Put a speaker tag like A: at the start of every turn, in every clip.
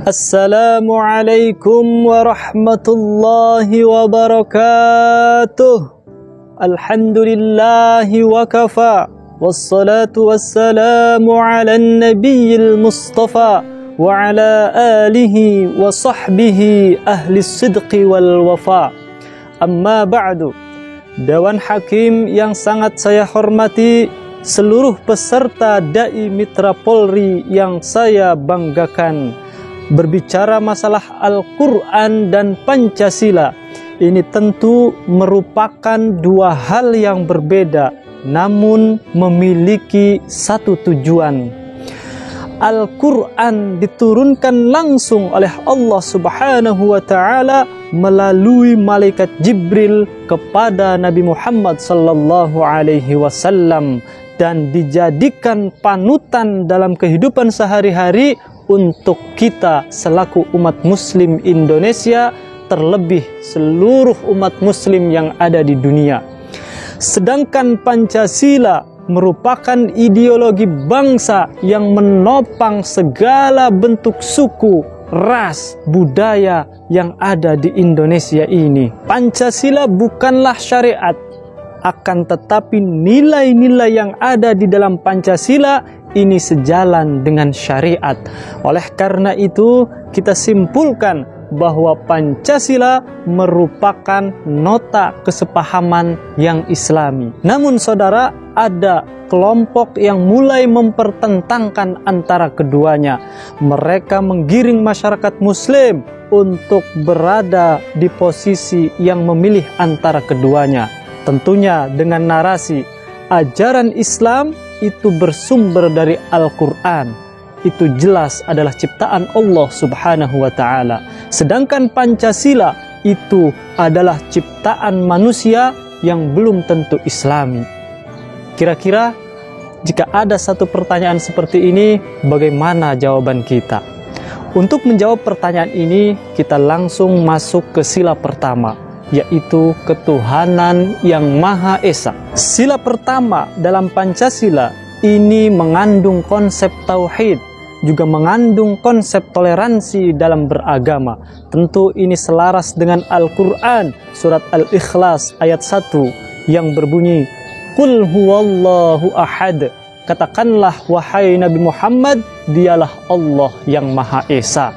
A: Assalamualaikum warahmatullahi wabarakatuh. Alhamdulillahi wa kafa. Wassalatu wassalamu ala nabiyil mustafa wa ala alihi wa sahbihi ahli sidqi wal wafa. Amma ba'du. Dewan Hakim yang sangat saya hormati, seluruh peserta Dai Mitra Polri yang saya banggakan. Berbicara masalah Al-Quran dan Pancasila, ini tentu merupakan dua hal yang berbeda, namun memiliki satu tujuan. Al-Quran diturunkan langsung oleh Allah Subhanahu wa Ta'ala melalui malaikat Jibril kepada Nabi Muhammad sallallahu alaihi wasallam dan dijadikan panutan dalam kehidupan sehari-hari untuk kita selaku umat muslim Indonesia, terlebih seluruh umat muslim yang ada di dunia. Sedangkan Pancasila merupakan ideologi bangsa yang menopang segala bentuk suku, ras, budaya yang ada di Indonesia ini. Pancasila bukanlah syariat, akan tetapi nilai-nilai yang ada di dalam Pancasila ini sejalan dengan syariat. Oleh karena itu, kita simpulkan bahwa Pancasila merupakan nota kesepahaman yang Islami. Namun saudara, ada kelompok yang mulai mempertentangkan antara keduanya. Mereka menggiring masyarakat muslim untuk berada di posisi yang memilih antara keduanya. Tentunya dengan narasi ajaran Islam itu bersumber dari Al-Quran. Itu jelas adalah ciptaan Allah Subhanahu wa Ta'ala. Sedangkan Pancasila itu adalah ciptaan manusia yang belum tentu Islami. Kira-kira jika ada satu pertanyaan seperti ini, bagaimana jawaban kita? Untuk menjawab pertanyaan ini, kita langsung masuk ke sila pertama, yaitu ketuhanan yang Maha Esa. Sila pertama dalam Pancasila ini mengandung konsep tauhid, juga mengandung konsep toleransi dalam beragama. Tentu ini selaras dengan Al-Quran, surat Al-Ikhlas ayat 1 yang berbunyi, Qul huwallahu ahad. Katakanlah wahai Nabi Muhammad, dialah Allah yang Maha Esa.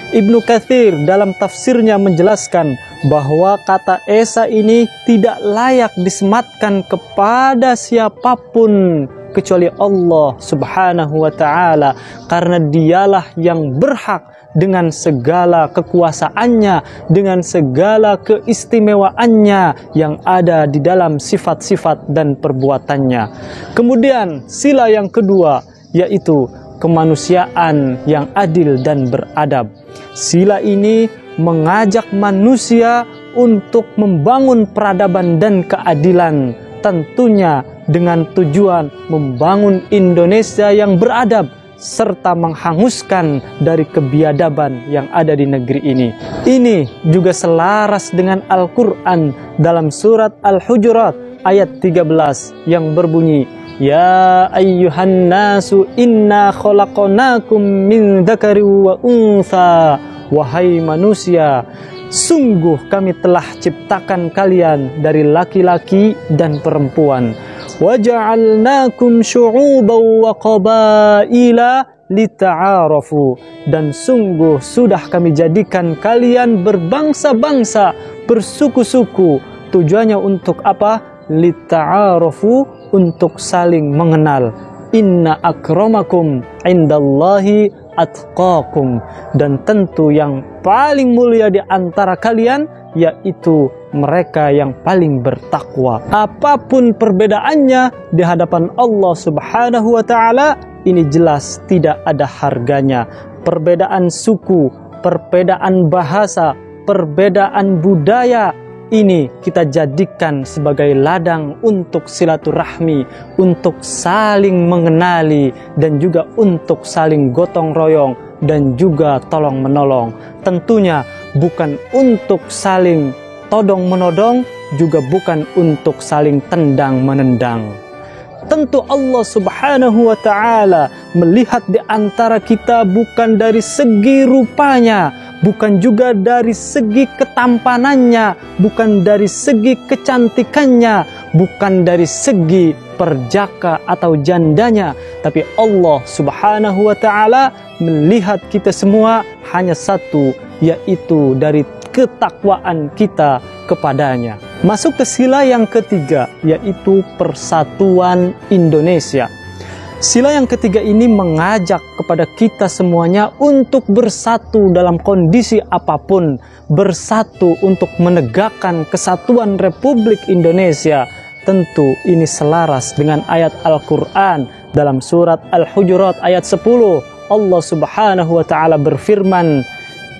A: Ibnu Katsir dalam tafsirnya menjelaskan bahwa kata Esa ini tidak layak disematkan kepada siapapun kecuali Allah Subhanahu wa Ta'ala, karena dialah yang berhak dengan segala kekuasaannya, dengan segala keistimewaannya yang ada di dalam sifat-sifat dan perbuatannya. Kemudian sila yang kedua, yaitu kemanusiaan yang adil dan beradab. Sila ini mengajak manusia untuk membangun peradaban dan keadilan, tentunya dengan tujuan membangun Indonesia yang beradab serta menghanguskan dari kebiadaban yang ada di negeri ini. Ini juga selaras dengan Al-Quran dalam surat Al-Hujurat ayat 13 yang berbunyi, Ya ayyuhan nasu inna khalaqnakum min dzakari wa untha. Wahai manusia, sungguh kami telah ciptakan kalian dari laki-laki dan perempuan. Waja'alnakum syu'uban wa qabaila lita'arafu. Dan sungguh sudah kami jadikan kalian berbangsa-bangsa, bersuku-suku. Tujuannya untuk apa? Lita'arafu, untuk saling mengenal. Inna akramakum indallahi atqakum. Dan tentu yang paling mulia di antara kalian yaitu mereka yang paling bertakwa. Apapun perbedaannya di hadapan Allah Subhanahu wa Ta'ala, ini jelas tidak ada harganya. Perbedaan suku, perbedaan bahasa, perbedaan budaya, ini kita jadikan sebagai ladang untuk silaturahmi, untuk saling mengenali, dan juga untuk saling gotong royong dan juga tolong menolong. Tentunya bukan untuk saling todong menodong, juga bukan untuk saling tendang menendang. Tentu Allah Subhanahu wa Ta'ala melihat di antara kita bukan dari segi rupanya, bukan juga dari segi ketampanannya, bukan dari segi kecantikannya, bukan dari segi perjaka atau jandanya, tapi Allah Subhanahu wa Ta'ala melihat kita semua hanya satu, yaitu dari ketakwaan kita kepadanya. Masuk ke sila yang ketiga, yaitu persatuan Indonesia. Sila yang ketiga ini mengajak kepada kita semuanya untuk bersatu dalam kondisi apapun, bersatu untuk menegakkan kesatuan Republik Indonesia. Tentu ini selaras dengan ayat Al-Quran dalam surat Al-Hujurat ayat 10. Allah Subhanahu wa Ta'ala berfirman,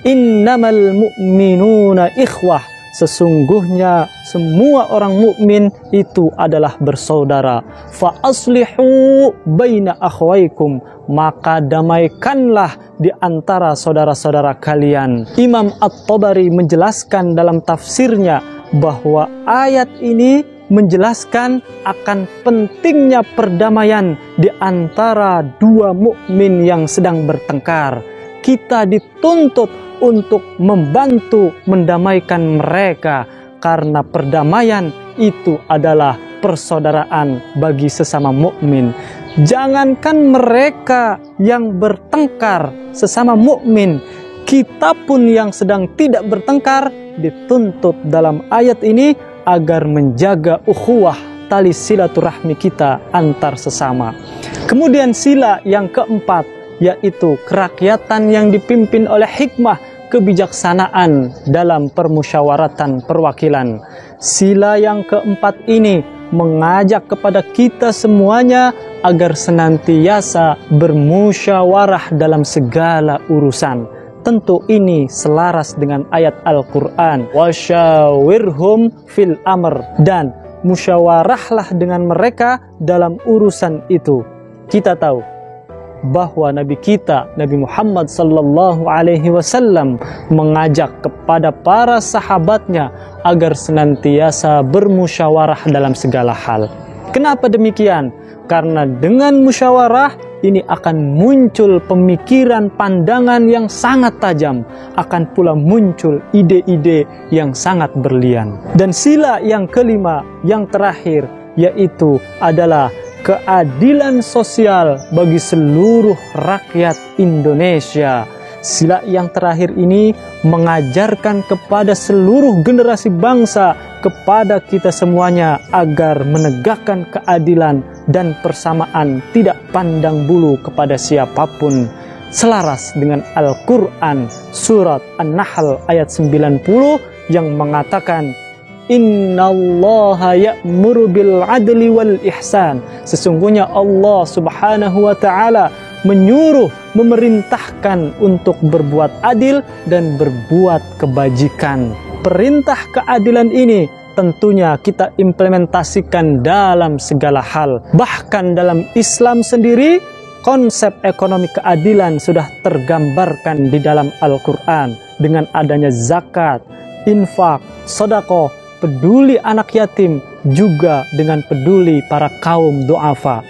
A: "Innamal mu'minuna ikhwah." Sesungguhnya semua orang mukmin itu adalah bersaudara. Fa aslihu baina akhwaikum, maka damaikanlah di antara saudara-saudara kalian. Imam At-Tabari menjelaskan dalam tafsirnya bahwa ayat ini menjelaskan akan pentingnya perdamaian di antara dua mukmin yang sedang bertengkar. Kita dituntut untuk membantu mendamaikan mereka, karena perdamaian itu adalah persaudaraan bagi sesama mukmin. Jangankan mereka yang bertengkar sesama mukmin, kita pun yang sedang tidak bertengkar dituntut dalam ayat ini agar menjaga ukhuwah, tali silaturahmi kita antar sesama. Kemudian sila yang keempat, yaitu kerakyatan yang dipimpin oleh hikmah kebijaksanaan dalam permusyawaratan perwakilan. Sila yang keempat ini mengajak kepada kita semuanya agar senantiasa bermusyawarah dalam segala urusan. Tentu ini selaras dengan ayat Al-Quran, "Wasyawirhum fil amr," dan musyawarahlah dengan mereka dalam urusan itu. Kita tahu bahwa Nabi kita, Nabi Muhammad sallallahu alaihi wasallam mengajak kepada para sahabatnya agar senantiasa bermusyawarah dalam segala hal. Kenapa demikian? Karena dengan musyawarah ini akan muncul pemikiran, pandangan yang sangat tajam, akan pula muncul ide-ide yang sangat berlian. Dan sila yang kelima, yang terakhir, yaitu adalah keadilan sosial bagi seluruh rakyat Indonesia. Sila yang terakhir ini mengajarkan kepada seluruh generasi bangsa, kepada kita semuanya, agar menegakkan keadilan dan persamaan, tidak pandang bulu kepada siapapun. Selaras dengan Al-Quran surat An-Nahl ayat 90 yang mengatakan, "Innallaha ya'muru bil adli wal ihsan." Sesungguhnya Allah Subhanahu wa Ta'ala menyuruh, memerintahkan untuk berbuat adil dan berbuat kebajikan. Perintah keadilan ini tentunya kita implementasikan dalam segala hal. Bahkan dalam Islam sendiri, konsep ekonomi keadilan sudah tergambarkan di dalam Al-Quran dengan adanya zakat, infak, sedekah, peduli anak yatim, juga dengan peduli para kaum du'afa.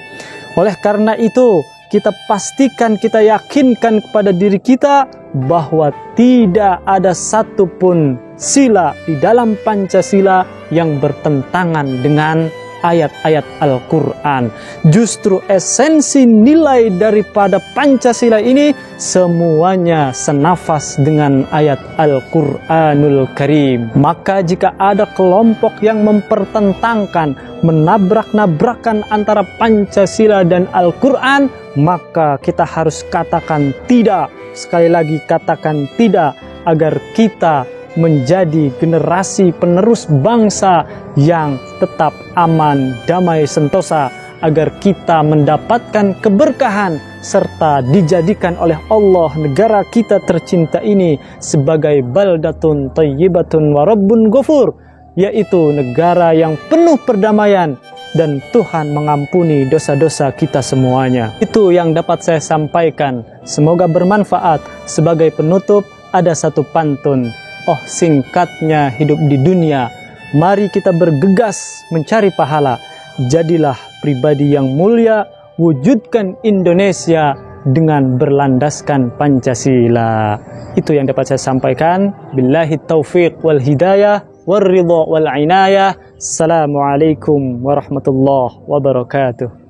A: Oleh karena itu, kita pastikan, kita yakinkan kepada diri kita bahwa tidak ada satupun sila di dalam Pancasila yang bertentangan dengan ayat-ayat Al-Quran. Justru esensi nilai daripada Pancasila ini semuanya senafas dengan ayat Al-Quranul Karim. Maka jika ada kelompok yang mempertentangkan, menabrak-nabrakan antara Pancasila dan Al-Quran, maka kita harus katakan tidak. Sekali lagi katakan tidak, agar kita menjadi generasi penerus bangsa yang tetap aman, damai, sentosa, agar kita mendapatkan keberkahan serta dijadikan oleh Allah negara kita tercinta ini sebagai baldatun thayyibatun wa rabbun ghafur, yaitu negara yang penuh perdamaian dan Tuhan mengampuni dosa-dosa kita semuanya. Itu yang dapat saya sampaikan. Semoga bermanfaat. Sebagai penutup, ada satu pantun. Oh, singkatnya hidup di dunia, mari kita bergegas mencari pahala. Jadilah pribadi yang mulia, wujudkan Indonesia dengan berlandaskan Pancasila. Itu yang dapat saya sampaikan. Billahi taufiq wal hidayah wal ridha wal inayah. Assalamualaikum warahmatullahi wabarakatuh.